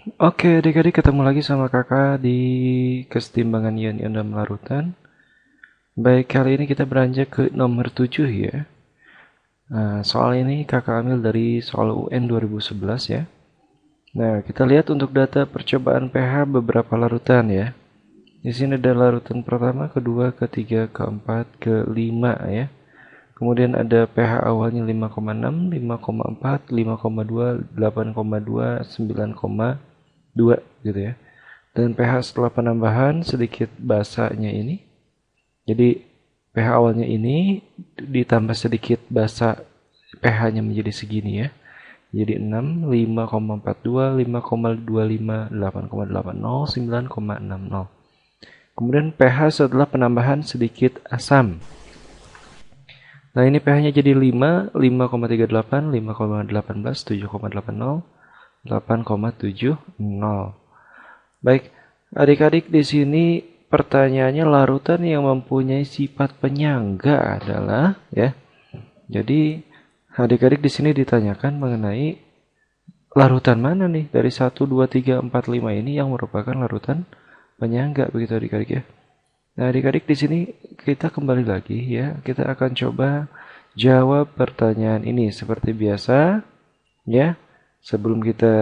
Oke, adik-adik ketemu lagi sama kakak di kesetimbangan ion-ion dan larutan. Baik, kali ini kita beranjak ke nomor 7 ya. Nah, soal ini kakak ambil dari soal UN 2011 ya. Nah, kita lihat untuk data percobaan pH beberapa larutan ya. Di sini ada larutan pertama, kedua, ketiga, keempat, kelima ya. Kemudian ada pH awalnya 5,6, 5,4, 5,2, 8,2, 9,2 gitu ya. Dan pH setelah penambahan sedikit basanya ini. Jadi pH awalnya ini ditambah sedikit basa, pH-nya menjadi segini ya. Jadi 6, 5,42, 5,25, 8,80, 9,60. Kemudian pH setelah penambahan sedikit asam. Nah, ini pH-nya jadi 5, 5,38, 5,18, 7,80, 8,70. Baik, adik-adik di sini pertanyaannya larutan yang mempunyai sifat penyangga adalah ya. Jadi adik-adik di sini ditanyakan mengenai larutan mana nih dari 1, 2, 3, 4, 5 ini yang merupakan larutan penyangga begitu adik-adik ya. Nah, adik-adik di sini kita kembali lagi ya. Kita akan coba jawab pertanyaan ini seperti biasa ya. Sebelum kita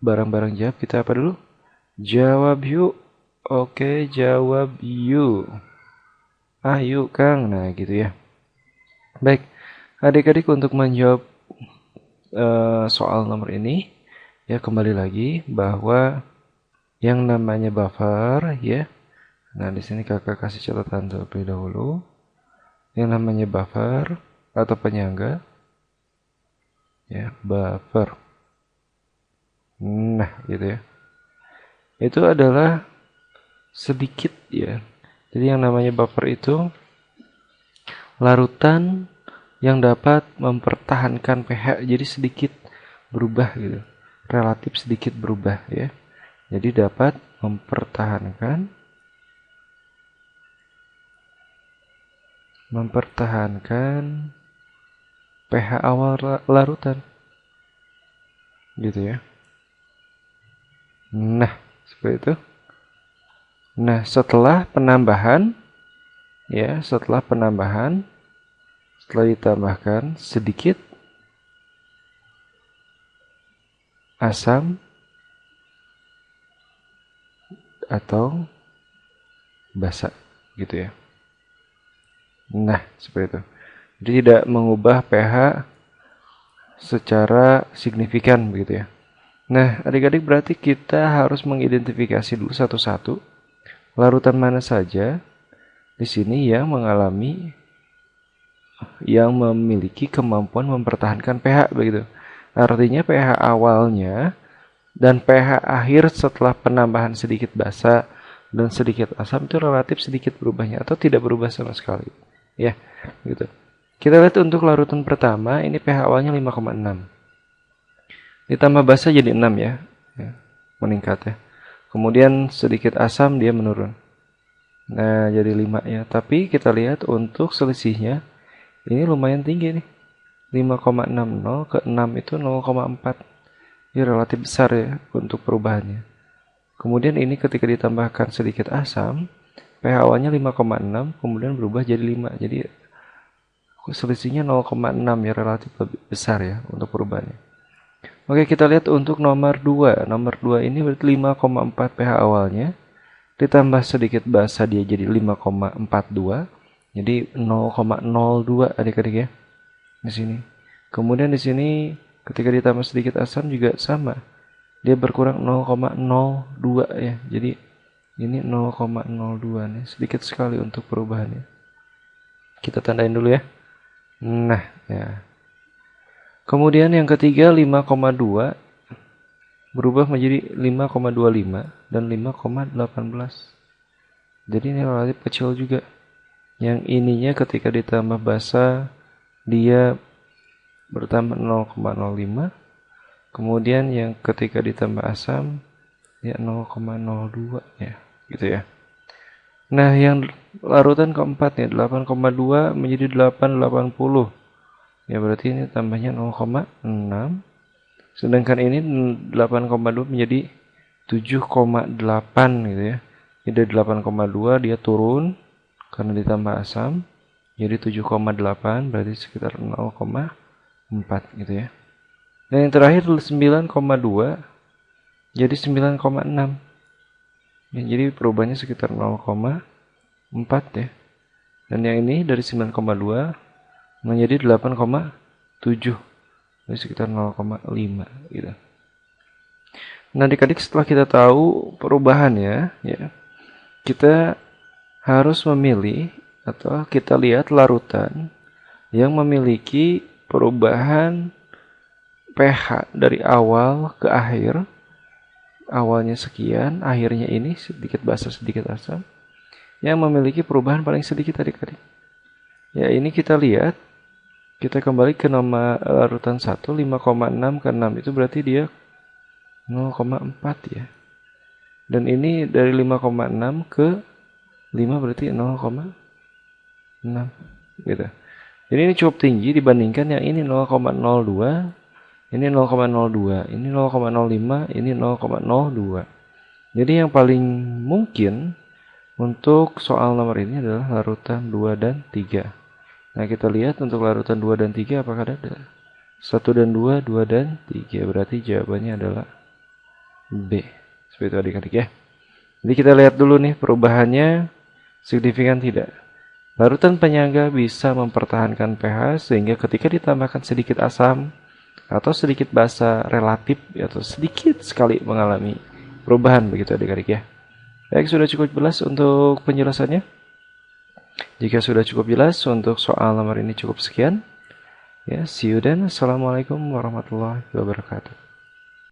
bareng-bareng jawab, kita apa dulu? Jawab yuk. Oke, jawab yuk. Ayo, Kang. Nah, gitu ya. Baik, adik-adik untuk menjawab soal nomor ini, ya kembali lagi bahwa yang namanya buffer, ya. Nah, di sini kakak kasih catatan terlebih dahulu. Yang namanya buffer atau penyangga, ya, buffer. Nah, gitu ya. Itu adalah sedikit ya. Jadi yang namanya buffer itu larutan yang dapat mempertahankan pH jadi sedikit berubah gitu. Relatif sedikit berubah ya. Jadi dapat mempertahankan pH awal larutan. Gitu ya. Nah, seperti itu. Nah, setelah penambahan ya, setelah ditambahkan sedikit asam atau basa gitu ya. Nah, seperti itu. Jadi tidak mengubah pH secara signifikan begitu ya. Nah, adik-adik berarti kita harus mengidentifikasi dulu satu-satu larutan mana saja di sini yang memiliki kemampuan mempertahankan pH begitu. Artinya pH awalnya dan pH akhir setelah penambahan sedikit basa dan sedikit asam itu relatif sedikit berubahnya atau tidak berubah sama sekali. Ya, gitu. Kita lihat untuk larutan pertama, ini pH awalnya 5,6. Ditambah basa jadi 6 ya. Meningkat ya. Kemudian sedikit asam dia menurun. Nah, jadi 5 ya. Tapi kita lihat untuk selisihnya ini lumayan tinggi nih. 5,60 ke 6 itu 0,4. Ini relatif besar ya untuk perubahannya. Kemudian ini ketika ditambahkan sedikit asam, pH awalnya 5,6, kemudian berubah jadi 5. Jadi selisihnya 0,6 ya, relatif lebih besar ya untuk perubahannya. Oke, kita lihat untuk nomor 2. Nomor 2 ini berarti 5,4 pH awalnya. Ditambah sedikit basa dia jadi 5,42. Jadi 0,02 adik-adik ya. Di sini. Kemudian di sini ketika ditambah sedikit asam juga sama. Dia berkurang 0,02 ya. Jadi ini 0,02 nih, sedikit sekali untuk perubahannya. Kita tandain dulu ya. Nah, ya. Kemudian yang ketiga 5,2 berubah menjadi 5,25 dan 5,18. Jadi ini relatif kecil juga. Yang ininya ketika ditambah basa dia bertambah 0,05. Kemudian yang ketika ditambah asam ya 0,02 ya, gitu ya. Nah, yang larutan keempat nih 8,2 menjadi 880. Ya berarti ini tambahnya 0,6 Sedangkan ini 8,2 menjadi 7,8 gitu ya. Jadi dari 8,2 dia turun karena ditambah asam. Jadi 7,8 berarti sekitar 0,4 gitu ya. Dan yang terakhir 9,2 jadi 9,6. Ya, jadi perubahannya sekitar 0,4 ya. Dan yang ini dari 9,2 menjadi 8,7. Jadi sekitar 0,5 gitu. Nah, adik-adik setelah kita tahu perubahannya, ya, kita harus memilih atau kita lihat larutan yang memiliki perubahan pH dari awal ke akhir. Awalnya sekian, akhirnya ini sedikit basa sedikit asam. Yang memiliki perubahan paling sedikit adik-adik. Ya, ini kita lihat. Kita kembali ke nomor larutan 1, 5,6 ke 6 itu berarti dia 0,4 ya. Dan ini dari 5,6 ke 5 berarti 0,6 gitu. Jadi ini cukup tinggi dibandingkan yang ini 0,02, ini 0,02, ini 0,05, ini 0,02. Jadi yang paling mungkin untuk soal nomor ini adalah larutan 2 dan 3. Nah, kita lihat untuk larutan 2 dan 3 apakah ada? 1 dan 2, 2 dan 3. Berarti jawabannya adalah B. Seperti itu adik-adik ya. Jadi kita lihat dulu nih perubahannya signifikan tidak. Larutan penyangga bisa mempertahankan pH sehingga ketika ditambahkan sedikit asam atau sedikit basa relatif atau sedikit sekali mengalami perubahan begitu adik-adik ya. Baik, sudah cukup jelas untuk penjelasannya? Jika sudah cukup jelas untuk soal nomor ini cukup sekian. Ya, see you then. Assalamualaikum warahmatullahi wabarakatuh.